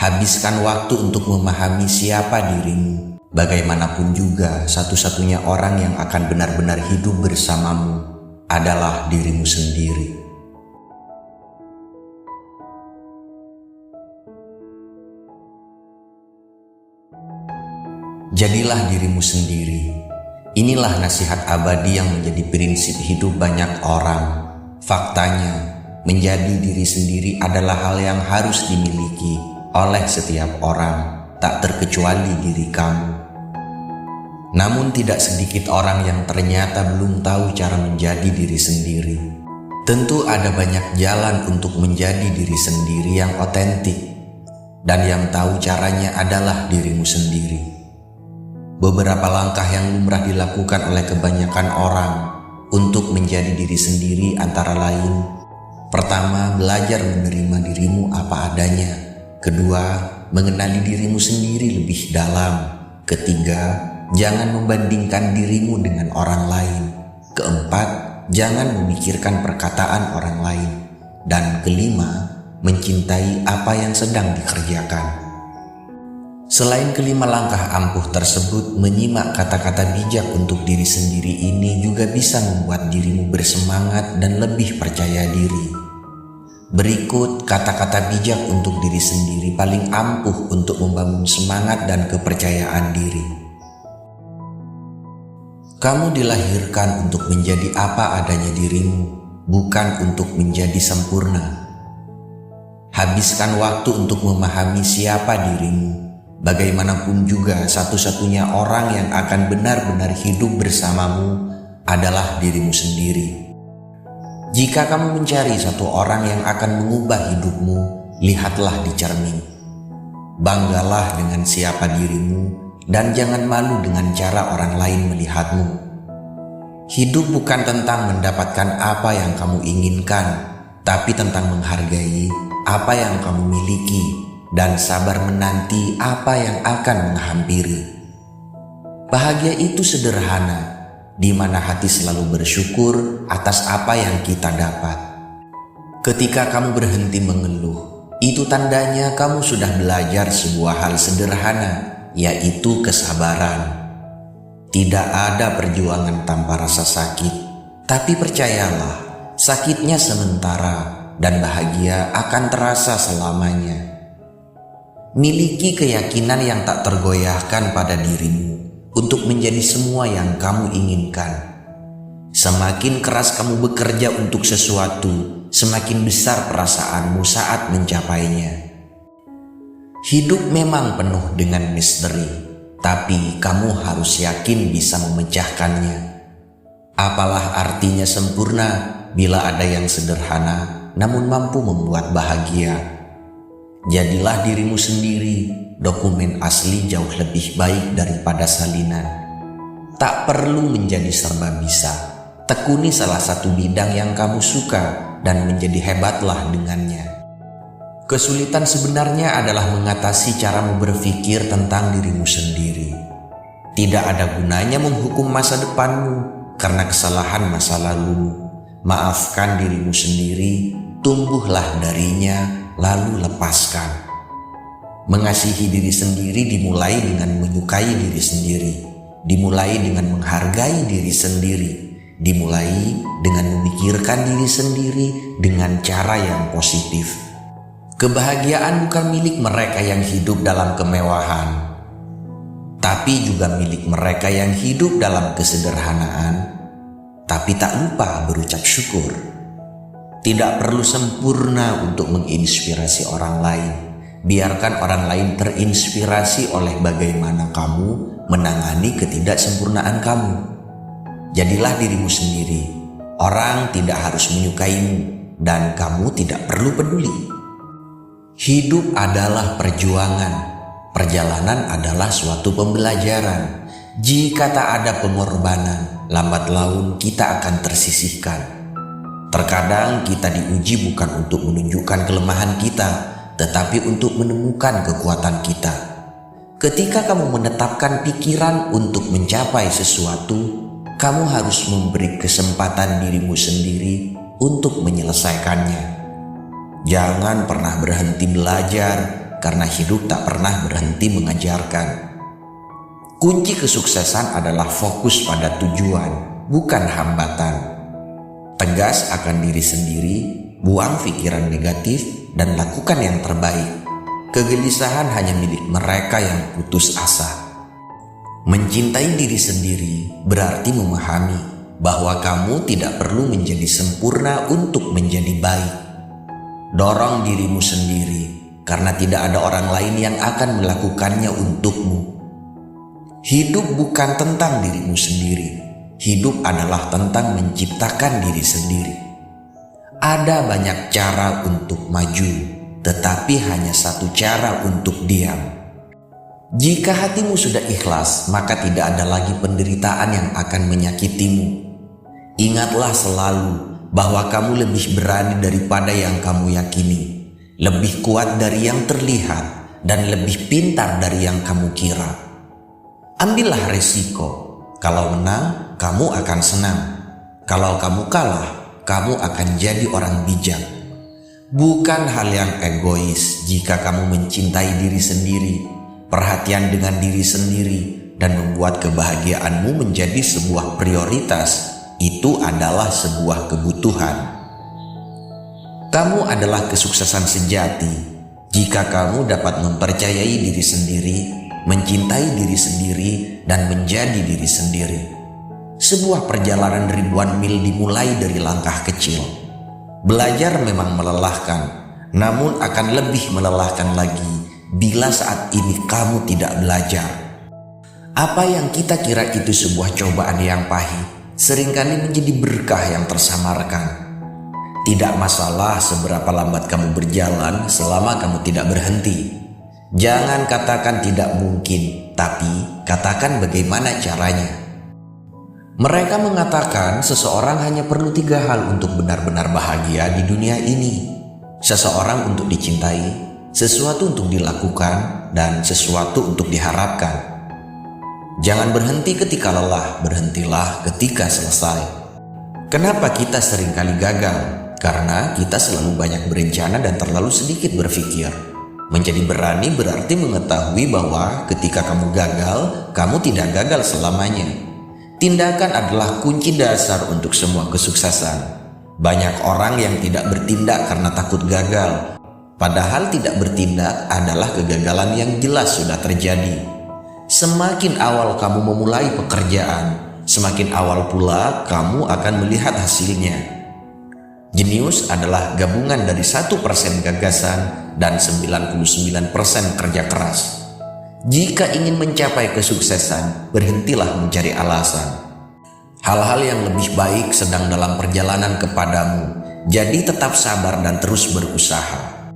Habiskan waktu untuk memahami siapa dirimu. Bagaimanapun juga, satu-satunya orang yang akan benar-benar hidup bersamamu adalah dirimu sendiri. Jadilah dirimu sendiri. Inilah nasihat abadi yang menjadi prinsip hidup banyak orang. Faktanya, menjadi diri sendiri adalah hal yang harus dimiliki oleh setiap orang, tak terkecuali diri kamu. Namun tidak sedikit orang yang ternyata belum tahu cara menjadi diri sendiri. Tentu ada banyak jalan untuk menjadi diri sendiri yang otentik, dan yang tahu caranya adalah dirimu sendiri. Beberapa langkah yang lumrah dilakukan oleh kebanyakan orang untuk menjadi diri sendiri antara lain: pertama, belajar menerima dirimu apa adanya. Kedua, mengenali dirimu sendiri lebih dalam. Ketiga, jangan membandingkan dirimu dengan orang lain. Keempat, jangan memikirkan perkataan orang lain. Dan kelima, mencintai apa yang sedang dikerjakan. Selain kelima langkah ampuh tersebut, menyimak kata-kata bijak untuk diri sendiri ini juga bisa membuat dirimu bersemangat dan lebih percaya diri. Berikut kata-kata bijak untuk diri sendiri paling ampuh untuk membangun semangat dan kepercayaan diri. Kamu dilahirkan untuk menjadi apa adanya dirimu, bukan untuk menjadi sempurna. Habiskan waktu untuk memahami siapa dirimu. Bagaimanapun juga, satu-satunya orang yang akan benar-benar hidup bersamamu adalah dirimu sendiri. Jika kamu mencari satu orang yang akan mengubah hidupmu, lihatlah di cermin. Banggalah dengan siapa dirimu dan jangan malu dengan cara orang lain melihatmu. Hidup bukan tentang mendapatkan apa yang kamu inginkan, tapi tentang menghargai apa yang kamu miliki dan sabar menanti apa yang akan menghampiri. Bahagia itu sederhana, di mana hati selalu bersyukur atas apa yang kita dapat. Ketika kamu berhenti mengeluh, itu tandanya kamu sudah belajar sebuah hal sederhana, yaitu kesabaran. Tidak ada perjuangan tanpa rasa sakit, tapi percayalah, sakitnya sementara dan bahagia akan terasa selamanya. Miliki keyakinan yang tak tergoyahkan pada dirimu untuk menjadi semua yang kamu inginkan. Semakin keras kamu bekerja untuk sesuatu, semakin besar perasaanmu saat mencapainya. Hidup memang penuh dengan misteri, tapi kamu harus yakin bisa memecahkannya. Apalah artinya sempurna bila ada yang sederhana namun mampu membuat bahagia. Jadilah dirimu sendiri, dokumen asli jauh lebih baik daripada salinan. Tak perlu menjadi serba bisa. Tekuni salah satu bidang yang kamu suka dan menjadi hebatlah dengannya. Kesulitan sebenarnya adalah mengatasi caramu berpikir tentang dirimu sendiri. Tidak ada gunanya menghukum masa depanmu karena kesalahan masa lalu. Maafkan dirimu sendiri, tumbuhlah darinya, lalu lepaskan. Mengasihi diri sendiri dimulai dengan menyukai diri sendiri, dimulai dengan menghargai diri sendiri, dimulai dengan memikirkan diri sendiri dengan cara yang positif. Kebahagiaan bukan milik mereka yang hidup dalam kemewahan, tapi juga milik mereka yang hidup dalam kesederhanaan, tapi tak lupa berucap syukur. Tidak perlu sempurna untuk menginspirasi orang lain. Biarkan orang lain terinspirasi oleh bagaimana kamu menangani ketidaksempurnaan kamu. Jadilah dirimu sendiri. Orang tidak harus menyukaimu dan kamu tidak perlu peduli. Hidup adalah perjuangan. Perjalanan adalah suatu pembelajaran. Jika tak ada pengorbanan, lambat laun kita akan tersisihkan. Terkadang kita diuji bukan untuk menunjukkan kelemahan kita, tetapi untuk menemukan kekuatan kita. Ketika kamu menetapkan pikiran untuk mencapai sesuatu, kamu harus memberi kesempatan dirimu sendiri untuk menyelesaikannya. Jangan pernah berhenti belajar, karena hidup tak pernah berhenti mengajarkan. Kunci kesuksesan adalah fokus pada tujuan, bukan hambatan. Tegas akan diri sendiri, buang pikiran negatif, dan lakukan yang terbaik. Kegelisahan hanya milik mereka yang putus asa. Mencintai diri sendiri berarti memahami bahwa kamu tidak perlu menjadi sempurna untuk menjadi baik. Dorong dirimu sendiri, karena tidak ada orang lain yang akan melakukannya untukmu. Hidup bukan tentang dirimu sendiri. Hidup adalah tentang menciptakan diri sendiri. Ada banyak cara untuk maju, tetapi hanya satu cara untuk diam. Jika hatimu sudah ikhlas, maka tidak ada lagi penderitaan yang akan menyakitimu. Ingatlah selalu bahwa kamu lebih berani daripada yang kamu yakini, lebih kuat dari yang terlihat, dan lebih pintar dari yang kamu kira. Ambillah resiko. Kalau menang, kamu akan senang. Kalau kamu kalah, kamu akan jadi orang bijak. Bukan hal yang egois jika kamu mencintai diri sendiri, perhatian dengan diri sendiri, dan membuat kebahagiaanmu menjadi sebuah prioritas. Itu adalah sebuah kebutuhan. Kamu adalah kesuksesan sejati jika kamu dapat mempercayai diri sendiri, mencintai diri sendiri, dan menjadi diri sendiri. Sebuah perjalanan ribuan mil dimulai dari langkah kecil. Belajar memang melelahkan, namun akan lebih melelahkan lagi bila saat ini kamu tidak belajar. Apa yang kita kira itu sebuah cobaan yang pahit, seringkali menjadi berkah yang tersamarkan. Tidak masalah seberapa lambat kamu berjalan selama kamu tidak berhenti. Jangan katakan tidak mungkin, tapi katakan bagaimana caranya. Mereka mengatakan seseorang hanya perlu 3 hal untuk benar-benar bahagia di dunia ini. Seseorang untuk dicintai, sesuatu untuk dilakukan, dan sesuatu untuk diharapkan. Jangan berhenti ketika lelah, berhentilah ketika selesai. Kenapa kita seringkali gagal? Karena kita selalu banyak berencana dan terlalu sedikit berpikir. Menjadi berani berarti mengetahui bahwa ketika kamu gagal, kamu tidak gagal selamanya. Tindakan adalah kunci dasar untuk semua kesuksesan. Banyak orang yang tidak bertindak karena takut gagal, padahal tidak bertindak adalah kegagalan yang jelas sudah terjadi. Semakin awal kamu memulai pekerjaan, semakin awal pula kamu akan melihat hasilnya. Jenius adalah gabungan dari 1% gagasan dan 99% kerja keras. Jika ingin mencapai kesuksesan, berhentilah mencari alasan. Hal-hal yang lebih baik sedang dalam perjalanan kepadamu, jadi tetap sabar dan terus berusaha.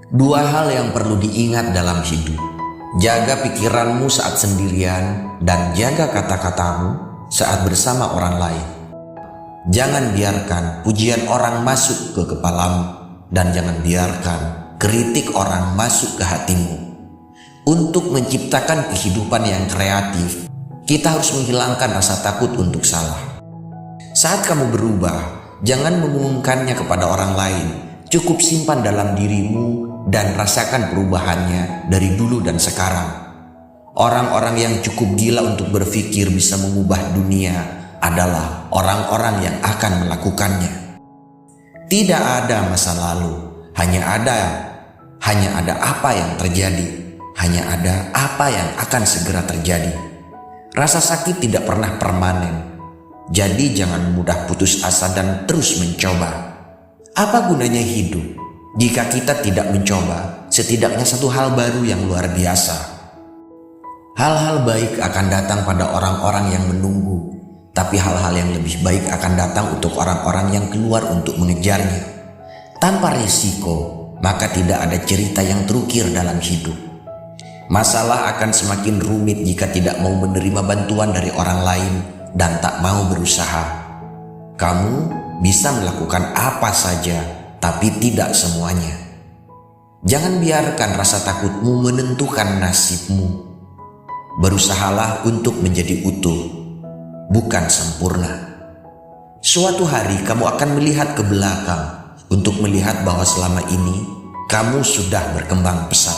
2 hal yang perlu diingat dalam hidup: jaga pikiranmu saat sendirian dan jaga kata-katamu saat bersama orang lain. Jangan biarkan pujian orang masuk ke kepalamu, dan jangan biarkan kritik orang masuk ke hatimu. Untuk menciptakan kehidupan yang kreatif, kita harus menghilangkan rasa takut untuk salah. Saat kamu berubah, jangan mengumumkannya kepada orang lain. Cukup simpan dalam dirimu dan rasakan perubahannya dari dulu dan sekarang. Orang-orang yang cukup gila untuk berpikir bisa mengubah dunia adalah orang-orang yang akan melakukannya. Tidak ada masa lalu, hanya ada apa yang terjadi. Hanya ada apa yang akan segera terjadi. Rasa sakit tidak pernah permanen. Jadi jangan mudah putus asa dan terus mencoba. Apa gunanya hidup jika kita tidak mencoba setidaknya satu hal baru yang luar biasa? Hal-hal baik akan datang pada orang-orang yang menunggu, tapi hal-hal yang lebih baik akan datang untuk orang-orang yang keluar untuk mengejarnya. Tanpa risiko, maka tidak ada cerita yang terukir dalam hidup. Masalah akan semakin rumit jika tidak mau menerima bantuan dari orang lain dan tak mau berusaha. Kamu bisa melakukan apa saja, tapi tidak semuanya. Jangan biarkan rasa takutmu menentukan nasibmu. Berusahalah untuk menjadi utuh, bukan sempurna. Suatu hari kamu akan melihat ke belakang untuk melihat bahwa selama ini kamu sudah berkembang pesat.